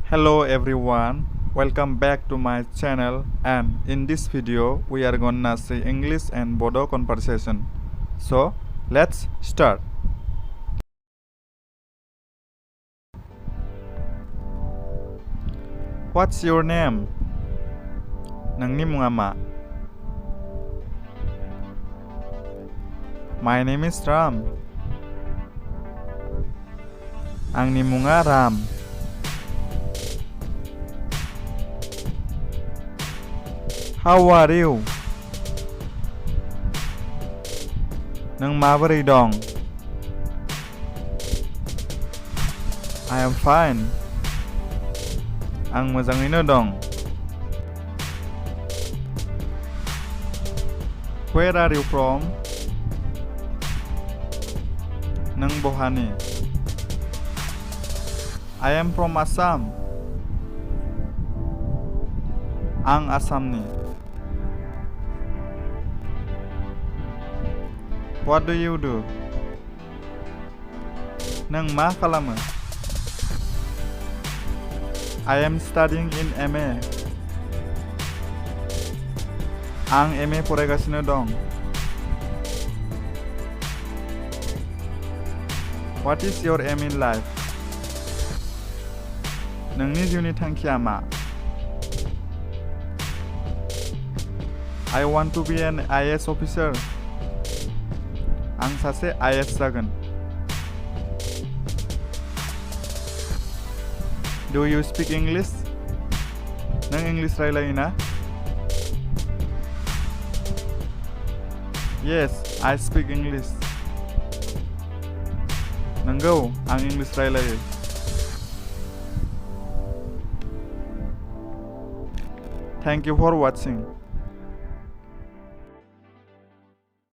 Hello everyone, welcome back to my channel, and in this video we are gonna see English and Bodo conversation. So let's start. What's your name? Nangni munga ma? My name is Ram. Angni munga Ram. How are you? Nang maboray dong? I am fine. Ang mazangino dong. Where are you from? Nang bohani. I am from Assam. Ang Assam ni. What do you do? Nang ma kalama? I am studying in MA. Ang MA poragasino dong. What is your aim in life? Nangni jiwni thangkiya ma? I want to be an IAS officer. Ang sase IAS jagon. Do you speak English? Nang English railai na? Yes, I speak English. Nanggo ang English railai. Thank you for watching.